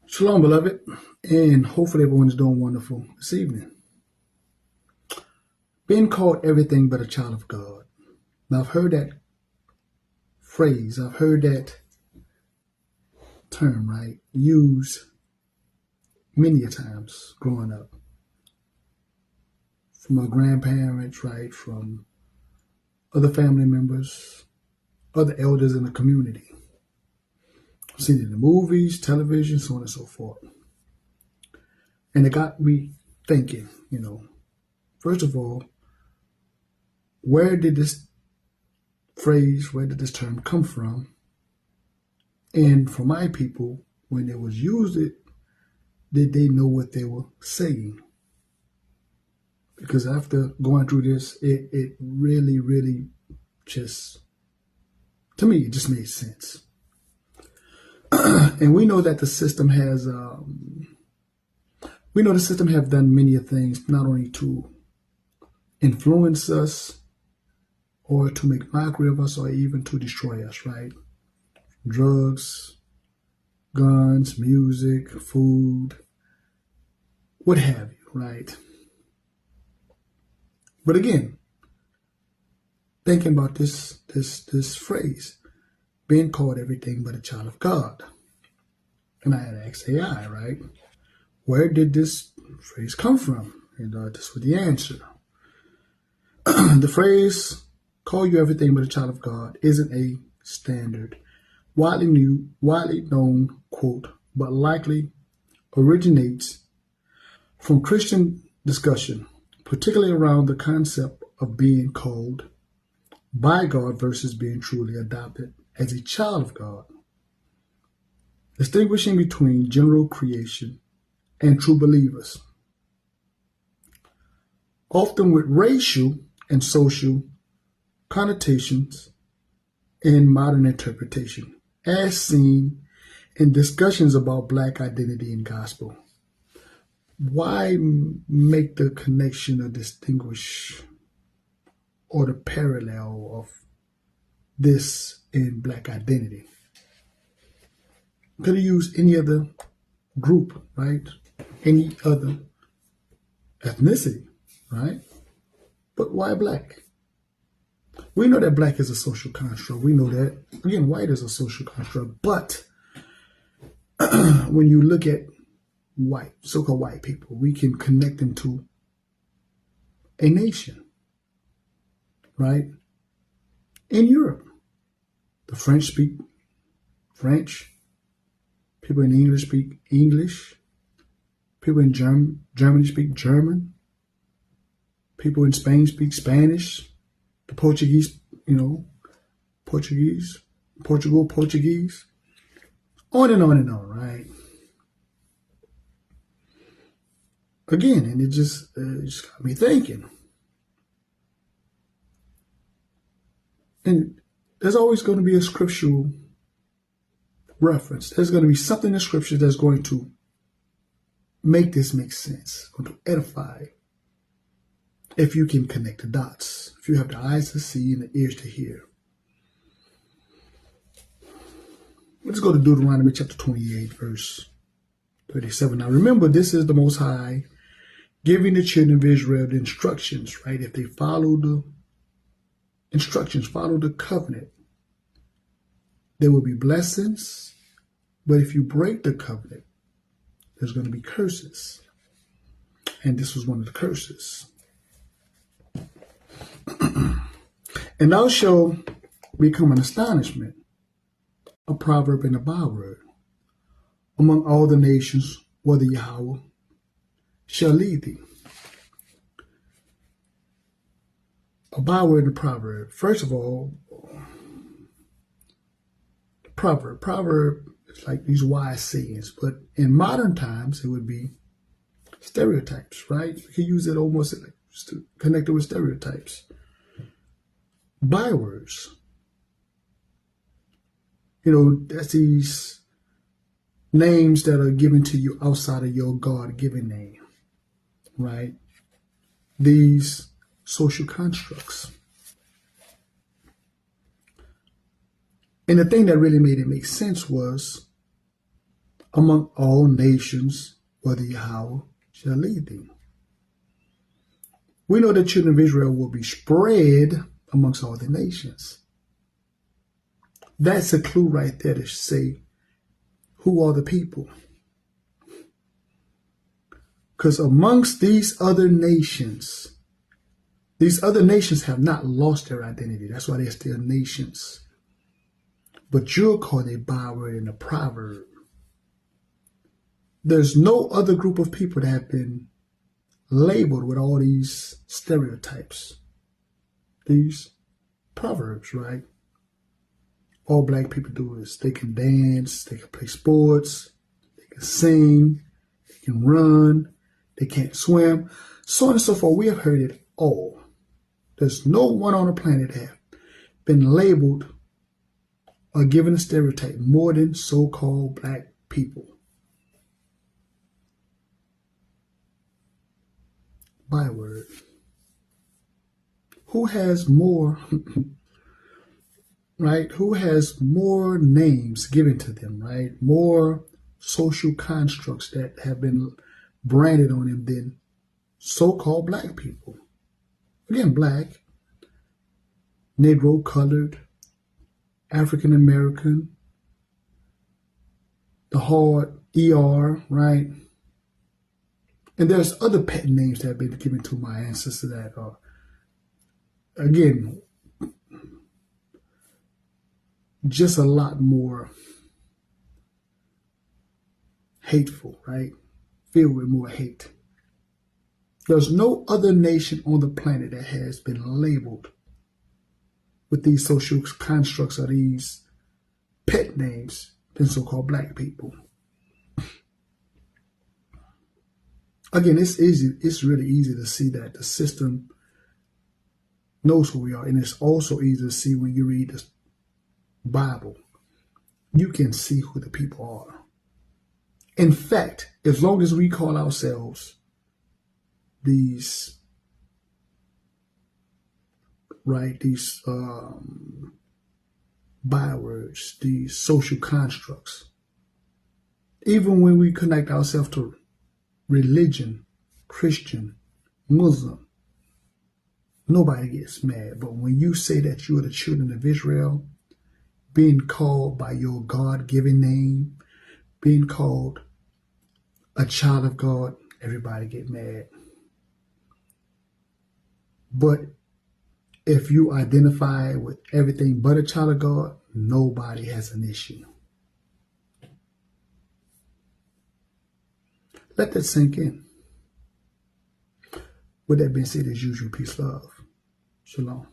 Shalom, beloved, and hopefully everyone's doing wonderful this evening. Being called everything but a child of God. Now, I've heard that phrase, I've heard that term, right, used many a times growing up. From my grandparents, right, from other family members, other elders in the community. I've seen it in the movies, television, so on and so forth. And it got me thinking, first of all, where did this phrase, where did this term come from? And for my people, when they was used it, did they know what they were saying? Because after going through this, it really just, to me, it just made sense. And we know that the system has, have done many things, not only to influence us or to make mockery of us or even to destroy us, right? Drugs, guns, music, food, what have you, right? But again, thinking about this phrase, being called everything but a child of God. And I had to ask AI, right? Where did this phrase come from? And this was the answer. The phrase, call you everything but a child of God, isn't a standard, widely known quote, but likely originates from Christian discussion, particularly around the concept of being called by God versus being truly adopted as a child of God, distinguishing between general creation and true believers, often with racial and social connotations in modern interpretation, as seen in discussions about Black identity and gospel. Why make the connection or distinguish or the parallel of this in Black identity? Could have used any other group, right? Any other ethnicity, right? But why Black? We know that Black is a social construct. We know that, again, white is a social construct. But when you look at white, so-called white people, we can connect them to a nation, right? In Europe, the French speak French. People in English speak English. People in Germany speak German. People in Spain speak Spanish. The Portuguese, Portuguese. On and on, right? Again, and it just got me thinking. And there's always going to be a scriptural reference. There's going to be something in scripture that's going to make this make sense, going to edify, if you can connect the dots, if you have the eyes to see and the ears to hear. Let's go to Deuteronomy chapter 28, verse 37. Now remember, this is the Most High giving the children of Israel the instructions, right? If they follow the instructions, follow the covenant, there will be blessings. But if you break the covenant, there's going to be curses. And this was one of the curses. And thou shalt become an astonishment, a proverb and a byword among all the nations, whether Yahweh shall lead thee. A byword and a proverb. First of all, proverb is like these wise sayings, but in modern times it would be stereotypes, right? You can use it almost connected with stereotypes. Bywords. That's these names that are given to you outside of your God-given name, right? These social constructs. And the thing that really made it make sense was among all nations, whether Yahweh shall lead thee. We know the children of Israel will be spread amongst all the nations. That's a clue right there to say who are the people. Because amongst these other nations have not lost their identity. That's why they're still nations. But you're called a byword and a proverb. There's no other group of people that have been labeled with all these stereotypes, these proverbs, right? All black people do is they can dance, they can play sports, they can sing, they can run, they can't swim, so on and so forth. We have heard it all. There's no one on the planet that have been labeled or given a stereotype more than so-called black people. Byword. Who has more, right? Who has more names given to them, right? More social constructs that have been branded on them than so-called black people. Again, black, Negro, colored, African American, the hard ER, right? And there's other pet names that have been given to my ancestors that are, again, just a lot more hateful, right? Filled with more hate. There's no other nation on the planet that has been labeled with these social constructs or these pet names than so-called black people. Again, it's easy. It's really easy to see that the system knows who we are. And it's also easy to see when you read the Bible. You can see who the people are. In fact, as long as we call ourselves these, right, these bywords, these social constructs, even when we connect ourselves to religion, Christian, Muslim, nobody gets mad. But when you say that you are the children of Israel, being called by your God-given name, being called a child of God, everybody get mad. But if you identify with everything but a child of God, nobody has an issue. Let that sink in. With that being said, as usual, peace, love. Shalom.